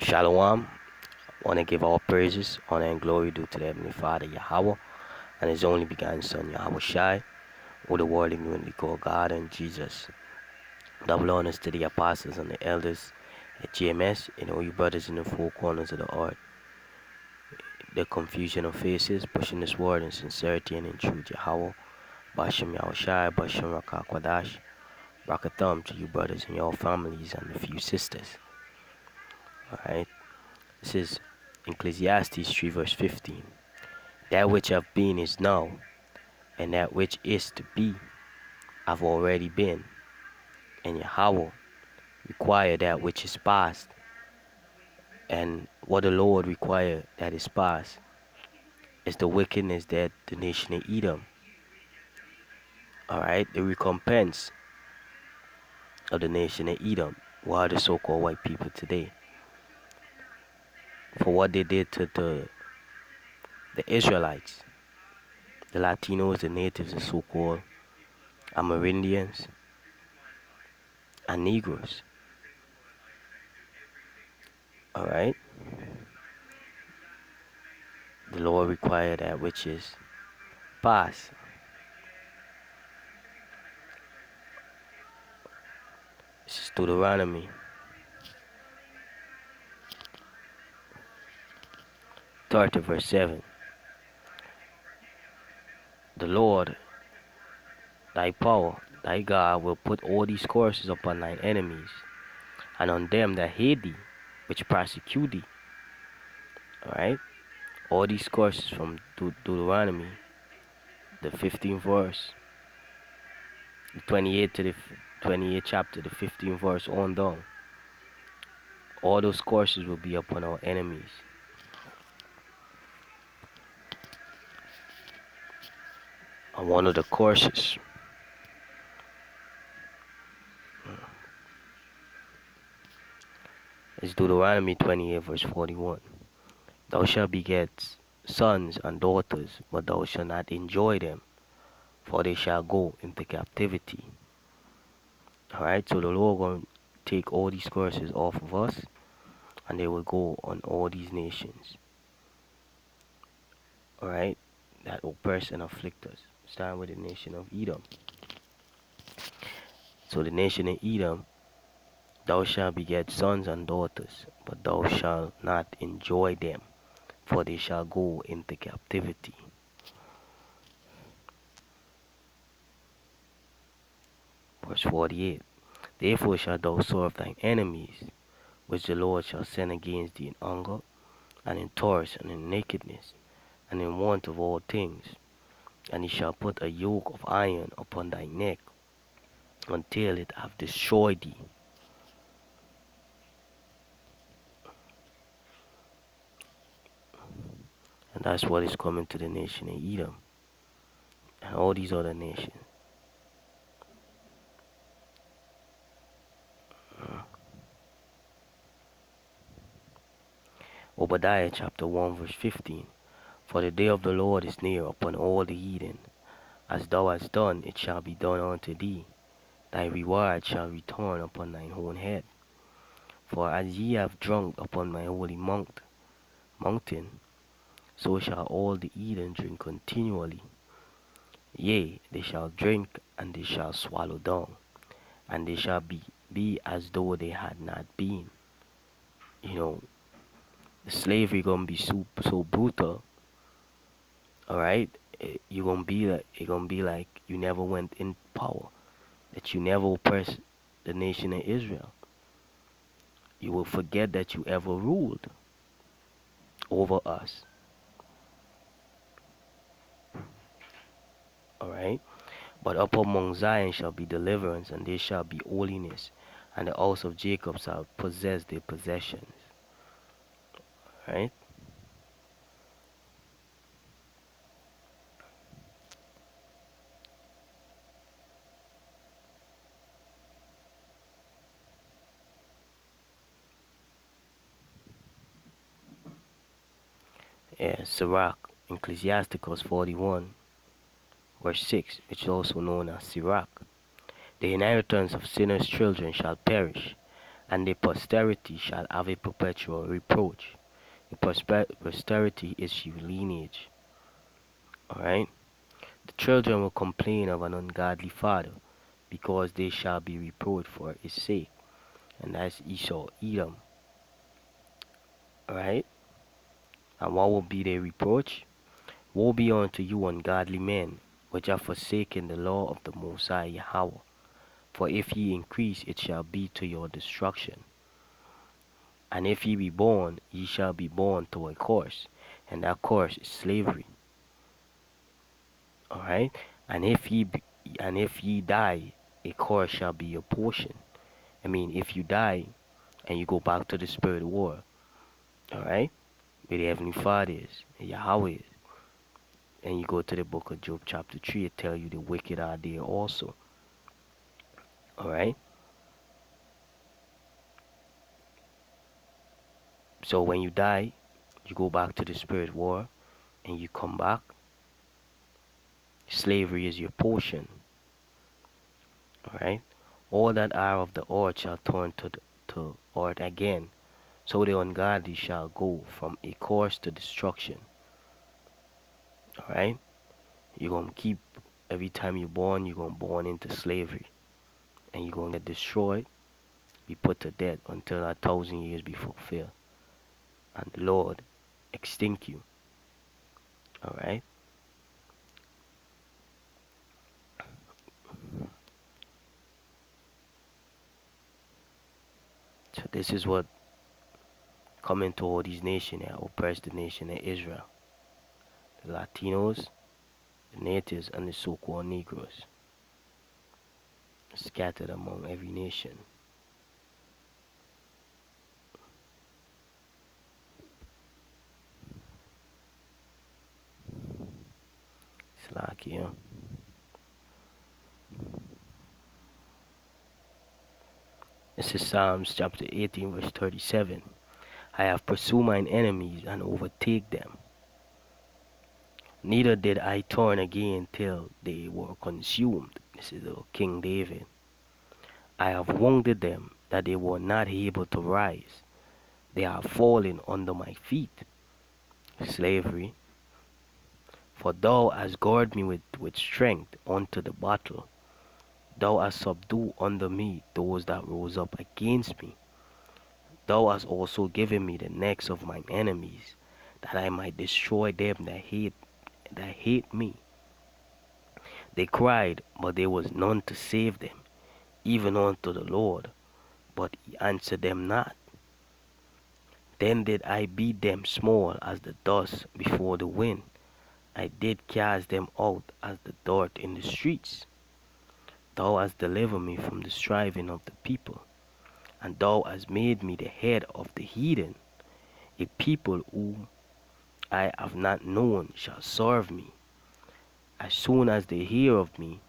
Shalom. Want to give all praises, honor, and glory due to the Heavenly Father Yahweh and His only begotten Son Yahweh Shai, who the world ignorantly call God and Jesus. Double honors to the apostles and the elders at GMS and all you brothers in the four corners of the earth. The confusion of faces, pushing this word in sincerity and in truth. Yahweh, Bashem Yahweh Shai, Bashem Rakah Kwadash, Rakatham to you brothers and your families and a few sisters. Alright, this is Ecclesiastes 3 verse 15. That which have been is now, and that which is to be have already been. And Yahweh require that which is past. And what the Lord require that is past is the wickedness that the nation of Edom. Alright, the recompense of the nation of Edom, who are the so-called white people today, for what they did to the Israelites, the Latinos, the natives, the so-called Amerindians, and Negroes. Alright? The Lord require that which is past. This is Deuteronomy 30 verse 7. The Lord, thy power, thy God, will put all these curses upon thine enemies, and on them that hate thee, which persecute thee. Alright? All these curses from Deuteronomy, the 15th verse, the 28th to the 28th chapter, the 15th verse on down. All those curses will be upon our enemies. And one of the curses is Deuteronomy 28 verse 41. Thou shalt beget sons and daughters, but thou shalt not enjoy them, for they shall go into captivity. Alright, so the Lord going to take all these curses off of us, and they will go on all these nations. Alright, that oppress and afflict us. Starting with the nation of Edom. So the nation of Edom, thou shalt beget sons and daughters, but thou shalt not enjoy them, for they shall go into captivity. Verse 48. Therefore shalt thou serve thine enemies, which the Lord shall send against thee in hunger, and in thirst, and in nakedness, and in want of all things. And he shall put a yoke of iron upon thy neck, until it have destroyed thee. And that's what is coming to the nation of Edom, and all these other nations. Obadiah chapter 1 verse 15. For the day of the Lord is near upon all the heathen. As thou hast done, it shall be done unto thee. Thy reward shall return upon thine own head. For as ye have drunk upon my holy mountain, so shall all the heathen drink continually. Yea, they shall drink, and they shall swallow down, and they shall be as though they had not been. You know, the slavery gonna be so brutal. Alright? You're gonna be like you never went in power, that you never oppressed the nation of Israel. You will forget that you ever ruled over us. Alright? But up among Zion shall be deliverance, and there shall be holiness, and the house of Jacob shall possess their possessions. Alright? Yeah, Sirach, Ecclesiasticus 41, verse 6, which is also known as Sirach. The inheritance of sinners' children shall perish, and their posterity shall have a perpetual reproach. The posterity is your lineage. Alright? The children will complain of an ungodly father, because they shall be reproached for his sake. And that's Esau, Edom. Alright? And what will be their reproach? Woe be unto you, ungodly men, which have forsaken the law of the Most High Yahweh. For if ye increase, it shall be to your destruction. And if ye be born, ye shall be born to a curse, and that curse is slavery. Alright? And if ye die, a curse shall be your portion. I mean, if you die and you go back to the spirit world, alright, where the Heavenly Father is, and Yahweh is, and you go to the book of Job chapter 3, it tells you the wicked are there also. Alright? So when you die, you go back to the spirit world, and you come back. Slavery is your portion. Alright? All that are of the earth shall turn to earth again. So the ungodly shall go from a course to destruction. Alright? You're going to keep, every time you're born born into slavery. And you're going to get destroyed, be put to death until 1,000 years be fulfilled. And the Lord extinct you. Alright? So this is what coming to all these nations that oppress the nation of Israel. The Latinos, the natives, and the so-called Negroes. Scattered among every nation. Slakia. This is Psalms chapter 18 verse 37. I have pursued mine enemies and overtake them. Neither did I turn again till they were consumed. This is King David. I have wounded them that they were not able to rise. They are fallen under my feet. Slavery. For thou hast girded me with strength unto the battle. Thou hast subdued under me those that rose up against me. Thou hast also given me the necks of mine enemies, that I might destroy them that hate me. They cried, but there was none to save them, even unto the Lord, but he answered them not. Then did I beat them small as the dust before the wind. I did cast them out as the dirt in the streets. Thou hast delivered me from the striving of the people, and thou hast made me the head of the heathen. A people whom I have not known shall serve me. As soon as they hear of me,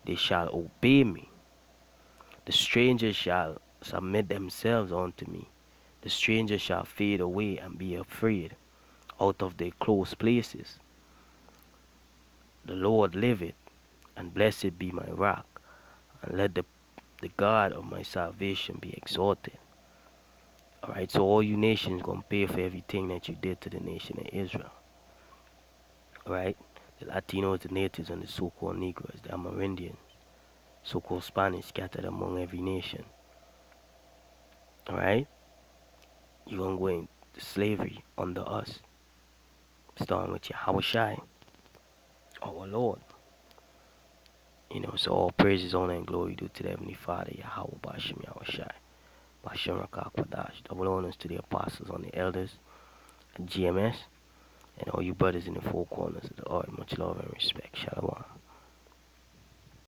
they shall obey me. The strangers shall submit themselves unto me. The strangers shall fade away and be afraid out of their close places. The Lord liveth, and blessed be my rock, and let the God of my salvation be exalted. Alright, so all you nations gonna pay for everything that you did to the nation of Israel. Alright, the Latinos, the natives, and the so-called Negroes, the Amerindians, so-called Spanish scattered among every nation. Alright, you're gonna go into slavery under us, starting with Yahweh Shai, our Lord. So all praises, honor, and glory due to the Heavenly Father, Yahweh Bashem Yahweh Shai. Bashem Rakak Wadash. Double honors to the apostles and the elders at GMS, and all you brothers in the four corners of the earth. Much love and respect. Shalom.